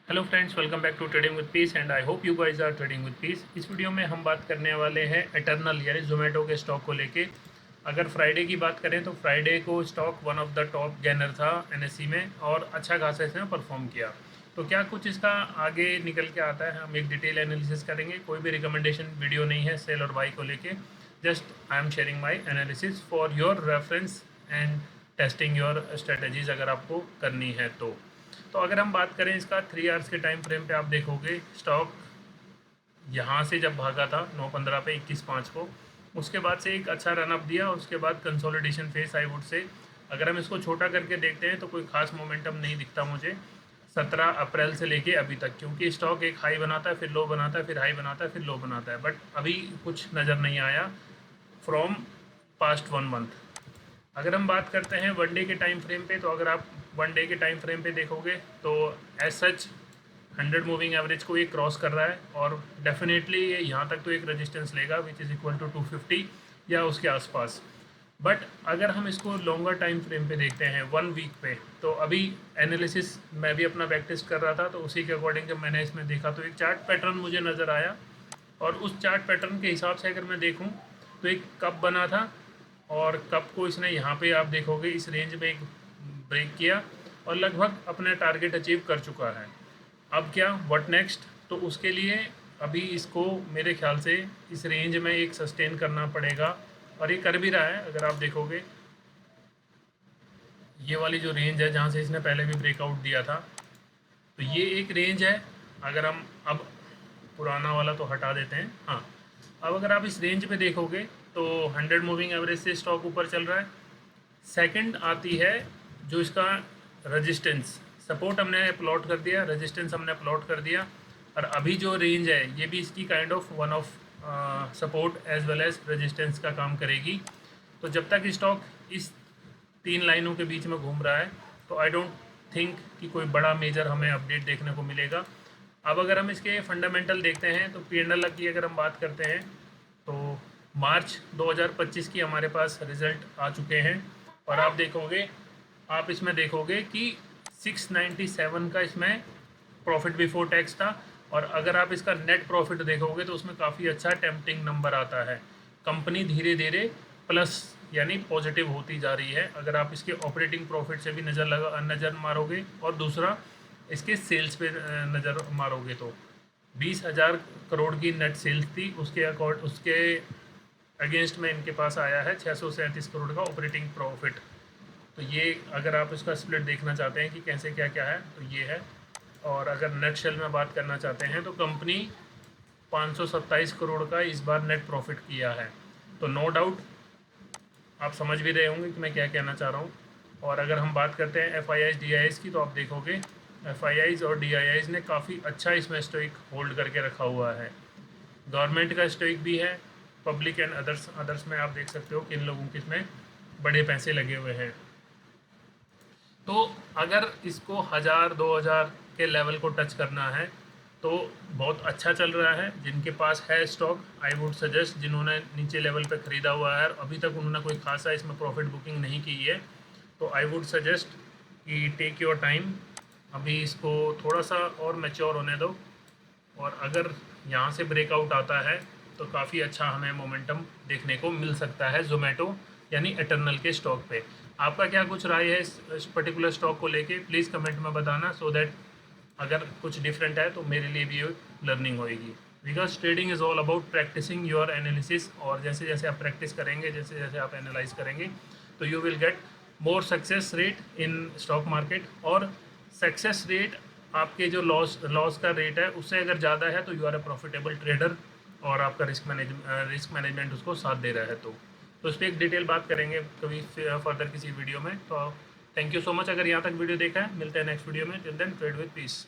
Hello friends, welcome back to trading with peace and I hope you guys are trading with peace. इस video में हम बात करने वाले हैं एटर्नल यानी जोमेटो के स्टॉक को लेके। अगर फ्राइडे की बात करें तो फ्राइडे को stock one of the top gainer था एनएससी में और अच्छा खासा इसने परफॉर्म किया। तो क्या कुछ इसका आगे निकल के आता है, हम एक डिटेल एनालिसिस करेंगे। कोई भी रिकमेंडेशन वीडियो नहीं है सेल और बाई को लेके, just I am sharing my analysis for your reference and testing your strategies अगर आपको करनी है तो अगर हम बात करें इसका 3 आवर्स के टाइम फ्रेम पे, आप देखोगे स्टॉक यहाँ से जब भागा था 9:15 पे 21:05 को, उसके बाद से एक अच्छा रनअप दिया और उसके बाद consolidation face I would say. अगर हम इसको छोटा करके देखते हैं तो कोई खास मोमेंटम नहीं दिखता मुझे 17 अप्रैल से लेके अभी तक, क्योंकि स्टॉक एक हाई बनाता है फिर लो बनाता है फिर हाई बनाता है फिर लो बनाता है, बट अभी कुछ नज़र नहीं आया फ्रॉम पास्ट 1 मंथ। अगर हम बात करते हैं वन डे के टाइम फ्रेम पे, तो अगर आप वन डे के टाइम फ्रेम पे देखोगे तो एज सच 100 मूविंग एवरेज को ये क्रॉस कर रहा है और डेफिनेटली ये यहाँ तक तो एक रेजिस्टेंस लेगा विच इज़ इक्वल टू 250 या उसके आसपास। बट अगर हम इसको लॉन्गर टाइम फ्रेम पे देखते हैं 1 वीक पे, तो अभी एनालिसिस मैं भी अपना प्रैक्टिस कर रहा था तो उसी के अकॉर्डिंग जब मैंने इसमें देखा तो एक चार्ट पैटर्न मुझे नज़र आया और उस चार्ट पैटर्न के हिसाब से अगर मैं देखूँ तो एक कप बना था और कप को इसने यहाँ पे आप देखोगे इस रेंज में एक ब्रेक किया और लगभग अपने टारगेट अचीव कर चुका है। अब क्या व्हाट नेक्स्ट, तो उसके लिए अभी इसको मेरे ख्याल से इस रेंज में एक सस्टेन करना पड़ेगा और ये कर भी रहा है। अगर आप देखोगे ये वाली जो रेंज है जहाँ से इसने पहले भी ब्रेकआउट दिया था, तो ये एक रेंज है। अगर हम अब पुराना वाला तो हटा देते हैं, हाँ, अब अगर आप इस रेंज पे देखोगे तो 100 मूविंग एवरेज से स्टॉक ऊपर चल रहा है। सेकंड आती है जो इसका रेजिस्टेंस, सपोर्ट हमने प्लॉट कर दिया, रेजिस्टेंस हमने प्लॉट कर दिया, और अभी जो रेंज है ये भी इसकी kind of one of support as well as resistance का काम करेगी। तो जब तक स्टॉक इस 3 लाइनों के बीच में घूम रहा है तो आई डोंट थिंक कि कोई बड़ा मेजर हमें अपडेट देखने को मिलेगा। अब अगर हम इसके फंडामेंटल देखते हैं तो P&L की अगर हम बात करते हैं तो मार्च 2025 की हमारे पास रिज़ल्ट आ चुके हैं और आप इसमें देखोगे कि 697 का इसमें प्रॉफिट बिफोर टैक्स था और अगर आप इसका नेट प्रॉफिट देखोगे तो उसमें काफ़ी अच्छा टेम्पटिंग नंबर आता है। कंपनी धीरे धीरे प्लस यानी पॉजिटिव होती जा रही है अगर आप इसके ऑपरेटिंग प्रॉफिट से भी नज़र मारोगे और दूसरा इसके सेल्स पे नज़र मारोगे तो 20,000 करोड़ की नेट सेल्स थी, उसके अगेंस्ट में इनके पास आया है 637 करोड़ का ऑपरेटिंग प्रॉफिट। तो ये अगर आप इसका स्प्लिट देखना चाहते हैं कि कैसे क्या क्या है तो ये है। और अगर नेट शेल में बात करना चाहते हैं तो कंपनी 527 करोड़ का इस बार नेट प्रॉफिट किया है। तो नो डाउट आप समझ भी रहे होंगे कि मैं क्या कहना चाह रहा हूँ। और अगर हम बात करते हैं FIIs DIIs की, तो आप देखोगे FIIs और DIIs ने काफ़ी अच्छा इसमें स्टॉक होल्ड करके रखा हुआ है। गवर्नमेंट का स्टॉक भी है, पब्लिक एंड अदर्स में आप देख सकते हो कि इन लोगों के इसमें बड़े पैसे लगे हुए हैं। तो अगर इसको 1000-2000 के लेवल को टच करना है तो बहुत अच्छा चल रहा है। जिनके पास है स्टॉक, आई वुड सजेस्ट, जिन्होंने नीचे लेवल पे ख़रीदा हुआ है और अभी तक उन्होंने कोई खासा इसमें प्रॉफिट बुकिंग नहीं की है, तो आई वुड सजेस्ट कि टेक योर टाइम, अभी इसको थोड़ा सा और मैच्योर होने दो। और अगर यहाँ से ब्रेकआउट आता है तो काफ़ी अच्छा हमें मोमेंटम देखने को मिल सकता है जोमेटो यानी एटर्नल के स्टॉक पे। आपका क्या कुछ राय है इस पर्टिकुलर स्टॉक को लेके, प्लीज़ कमेंट में बताना, सो दैट अगर कुछ डिफरेंट है तो मेरे लिए भी लर्निंग होएगी। Because trading is all about practising your analysis, और जैसे जैसे आप प्रैक्टिस करेंगे, जैसे जैसे आप एनालाइज करेंगे तो you will get more success rate in stock market. और सक्सेस रेट आपके जो लॉस का रेट है उससे अगर ज़्यादा है तो you are a profitable trader और आपका रिस्क मैनेजमेंट उसको साथ दे रहा है। तो इस पर एक डिटेल बात करेंगे कभी फर्दर किसी वीडियो में। तो थैंक यू सो मच अगर यहाँ तक वीडियो देखा है। मिलते हैं नेक्स्ट वीडियो में। Till then trade with piece.